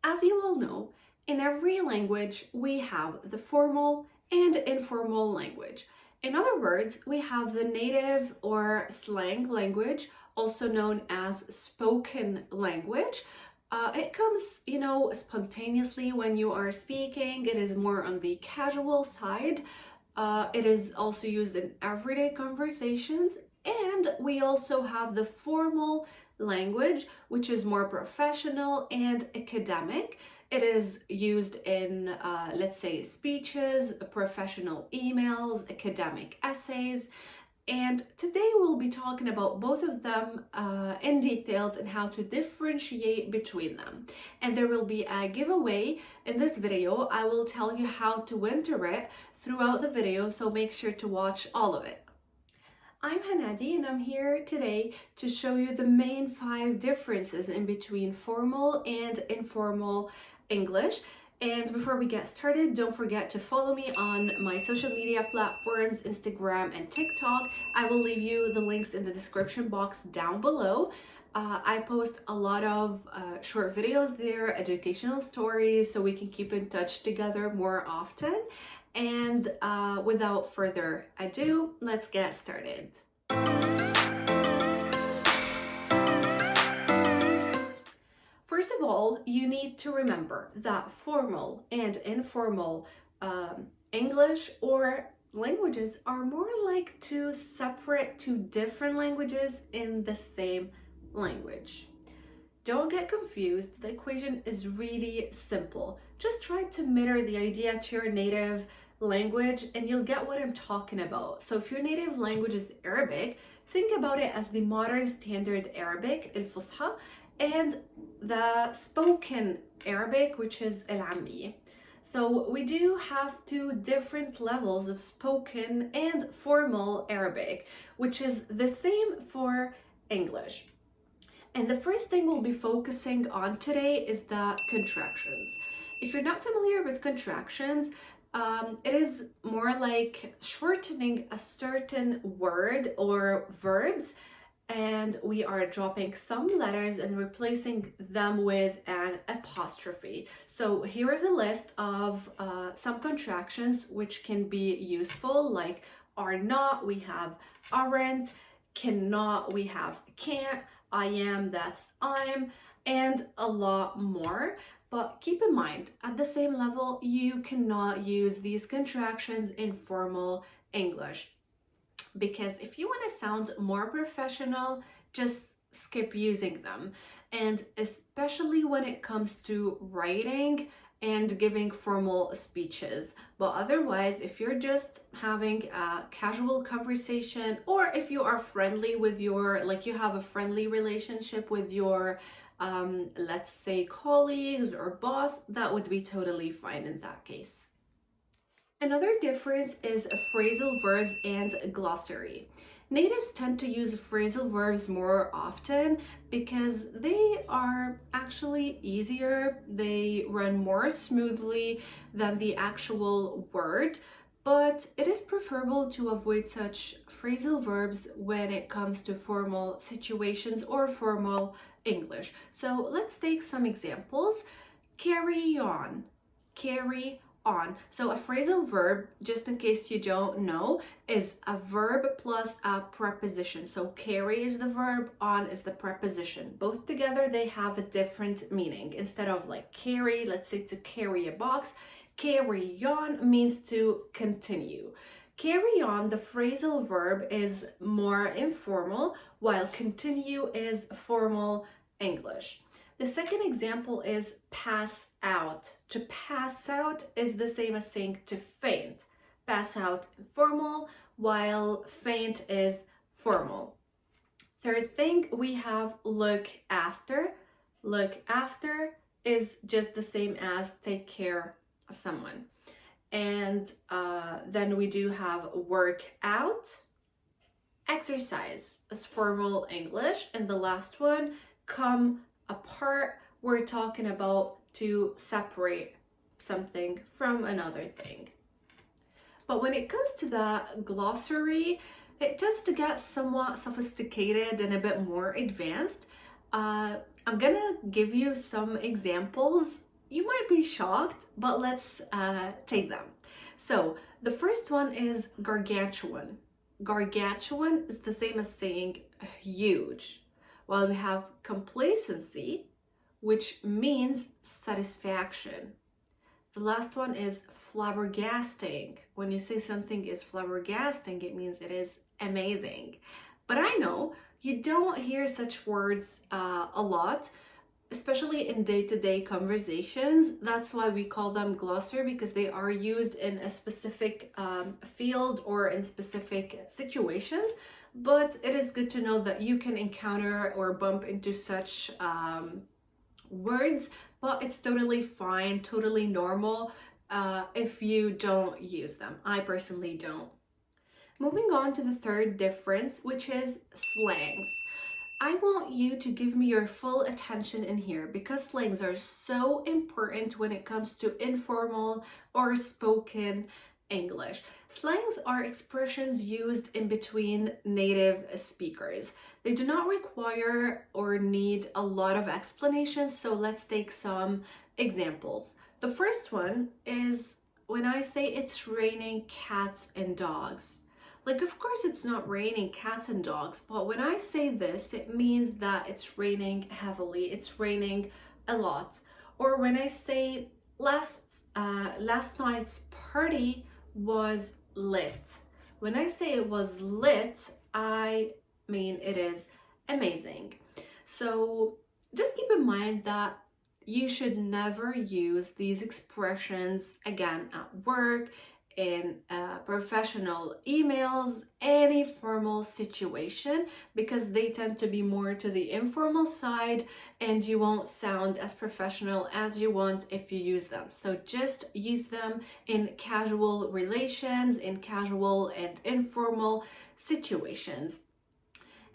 As you all know, in every language we have the formal and informal language. In other words, we have the native or slang language, also known as spoken language. It comes, spontaneously when you are speaking. It is more on the casual side. It is also used in everyday conversations. And we also have the formal language, which is more professional and academic. It is used in, let's say, speeches, professional emails, academic essays. And today we'll be talking about both of them in details and how to differentiate between them. And there will be a giveaway in this video. I will tell you how to enter it throughout the video, so make sure to watch all of it. I'm Hanadi and I'm here today to show you the main 5 differences in between formal and informal English. And before we get started, don't forget to follow me on my social media platforms, Instagram and TikTok. I will leave you the links in the description box down below. I post a lot of short videos there, educational stories, so we can keep in touch together more often. And without further ado, let's get started. First of all, you need to remember that formal and informal English or languages are more like two different languages in the same language. Don't get confused, the equation is really simple. Just try to mirror the idea to your native language and you'll get what I'm talking about. So if your native language is Arabic, think about it as the modern standard Arabic, al-Fusha, and the spoken Arabic, which is al-Ammi. So we do have 2 different levels of spoken and formal Arabic, which is the same for English. And the first thing we'll be focusing on today is the contractions. If you're not familiar with contractions, it is more like shortening a certain word or verbs, and we are dropping some letters and replacing them with an apostrophe. So here is a list of some contractions which can be useful, like are not, we have aren't, cannot, we have can't, I am, that's I'm, and a lot more. But keep in mind, at the same level, you cannot use these contractions in formal English. Because if you want to sound more professional, just skip using them. And especially when it comes to writing and giving formal speeches. But otherwise, if you're just having a casual conversation, or if you are friendly with you have a friendly relationship with your let's say colleagues or boss, that would be totally fine in that case. Another difference is phrasal verbs and glossary. Natives tend to use phrasal verbs more often because they are actually easier, they run more smoothly than the actual word, but it is preferable to avoid such phrasal verbs when it comes to formal situations or formal English. So let's take some examples. Carry on, carry on. So a phrasal verb, just in case you don't know, is a verb plus a preposition. So carry is the verb, on is the preposition. Both together they have a different meaning. Instead of like carry, let's say to carry a box, carry on means to continue. Carry on, the phrasal verb, is more informal, while continue is formal English. The second example is pass out. To pass out is the same as saying to faint. Pass out informal, while faint is formal. Third thing, we have look after. Look after is just the same as take care of someone. And then we do have work out. Exercise is formal English. And the last one, come apart, we're talking about to separate something from another thing. But when it comes to the glossary, it tends to get somewhat sophisticated and a bit more advanced. I'm gonna give you some examples You might be shocked, but let's take them. So the first one is gargantuan. Gargantuan is the same as saying huge, while we have complacency, which means satisfaction. The last one is flabbergasting. When you say something is flabbergasting, it means it is amazing. But I know you don't hear such words a lot, especially in day-to-day conversations. That's why we call them glossary, because they are used in a specific field or in specific situations. But it is good to know that you can encounter or bump into such words, but it's totally fine, totally normal if you don't use them. I personally don't. Moving on to the third difference, which is slangs. I want you to give me your full attention in here, because slangs are so important when it comes to informal or spoken English. Slangs are expressions used in between native speakers. They do not require or need a lot of explanation, so let's take some examples. The first one is when I say it's raining cats and dogs. Like, of course it's not raining cats and dogs, but when I say this, it means that it's raining heavily, it's raining a lot. Or when I say last night's party was lit. When I say it was lit, I mean it is amazing. So just keep in mind that you should never use these expressions again at work, in professional emails, any formal situation, because they tend to be more to the informal side and you won't sound as professional as you want if you use them. So just use them in casual relations, in casual and informal situations.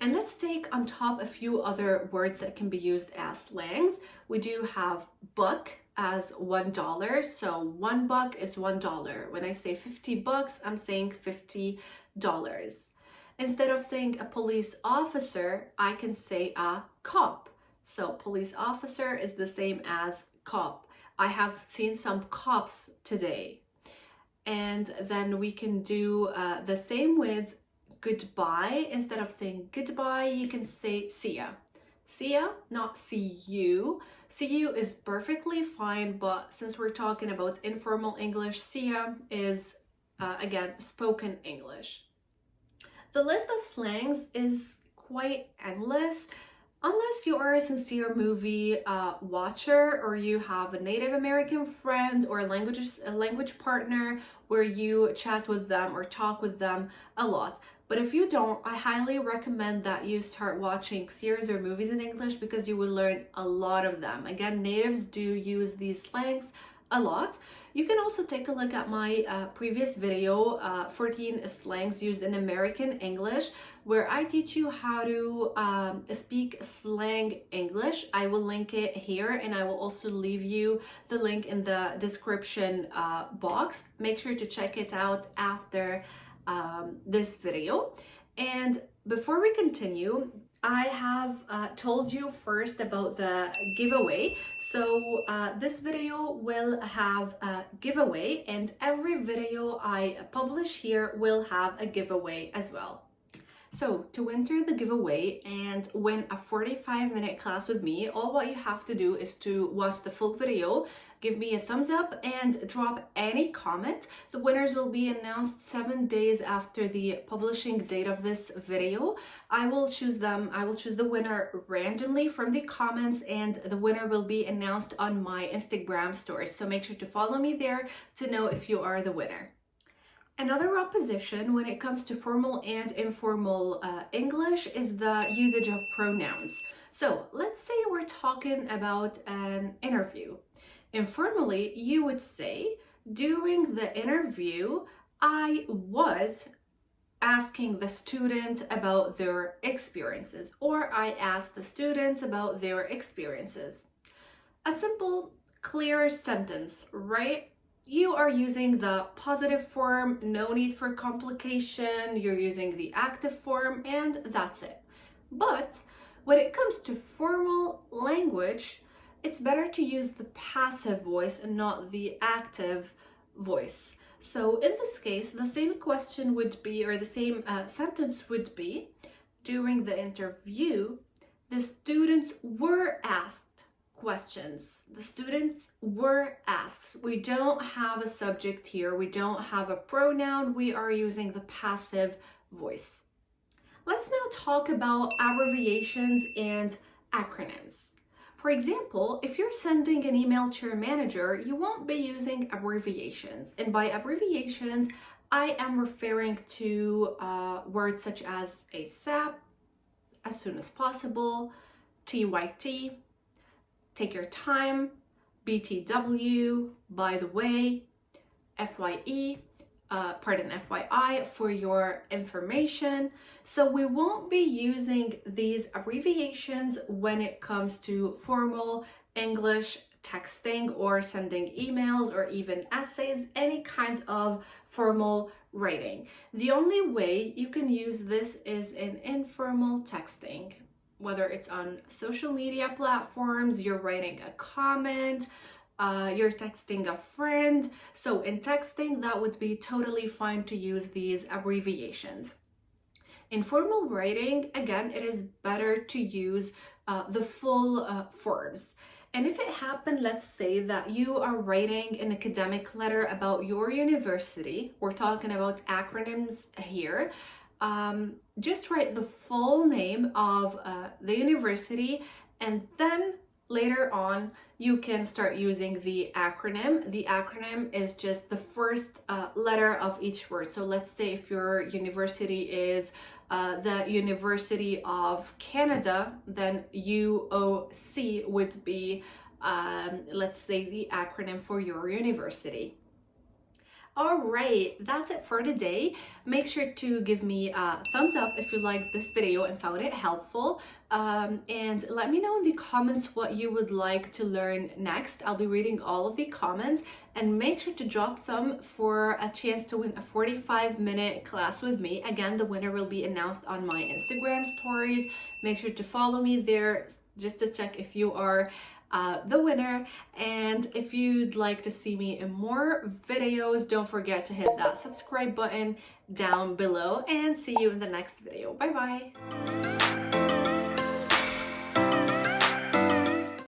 And let's take on top a few other words that can be used as slangs. We do have buck as $1. So $1 is $1. When I say $50, I'm saying $50. Instead of saying a police officer, I can say a cop. So police officer is the same as cop. I have seen some cops today. And then we can do the same with goodbye. Instead of saying goodbye, you can say see ya. See ya, not see you. See you is perfectly fine, but since we're talking about informal English, see ya is, again, spoken English. The list of slangs is quite endless. Unless you are a sincere movie watcher, or you have a Native American friend or a language partner where you chat with them or talk with them a lot. But if you don't, I highly recommend that you start watching series or movies in English, because you will learn a lot of them. Again, natives do use these slangs a lot. You can also take a look at my previous video, 14 slangs used in American English, where I teach you how to speak slang English. I will link it here, and I will also leave you the link in the description box. Make sure to check it out after this video. And before we continue, I have told you first about the giveaway. So this video will have a giveaway, and every video I publish here will have a giveaway as well. So to enter the giveaway and win a 45-minute class with me, all what you have to do is to watch the full video, give me a thumbs up, and drop any comment. The winners will be announced 7 days after the publishing date of this video. I will choose the winner randomly from the comments, and the winner will be announced on my Instagram stories. So make sure to follow me there to know if you are the winner. Another opposition when it comes to formal and informal English is the usage of pronouns. So let's say we're talking about an interview. Informally, you would say, during the interview, I was asking the student about their experiences, or I asked the students about their experiences. A simple, clear sentence, right? You are using the positive form, no need for complication, you're using the active form, and that's it. But when it comes to formal language, it's better to use the passive voice and not the active voice. So in this case, the same question would be, or the same sentence would be, during the interview, the students were asked questions. The students were asked. We don't have a subject here. We don't have a pronoun. We are using the passive voice. Let's now talk about abbreviations and acronyms. For example, if you're sending an email to your manager, you won't be using abbreviations. And by abbreviations, I am referring to words such as ASAP, as soon as possible, TYT, take your time, BTW, by the way, FYE, FYI, for your information. So we won't be using these abbreviations when it comes to formal English texting or sending emails or even essays, any kind of formal writing. The only way you can use this is in informal texting, whether it's on social media platforms, you're writing a comment, you're texting a friend. So in texting, that would be totally fine to use these abbreviations. In formal writing, again, it is better to use the full forms. And if it happened, let's say that you are writing an academic letter about your university, we're talking about acronyms here, just write the full name of the university, and then later on you can start using the acronym. The acronym is just the first letter of each word. So let's say if your university is the University of Canada, then UOC would be, let's say, the acronym for your university. All right, that's it for today. Make sure to give me a thumbs up if you liked this video and found it helpful. And let me know in the comments what you would like to learn next. I'll be reading all of the comments, and make sure to drop some for a chance to win a 45-minute class with me. Again, the winner will be announced on my Instagram stories. Make sure to follow me there just to check if you are the winner. And if you'd like to see me in more videos, don't forget to hit that subscribe button down below, and see you in the next video. Bye bye.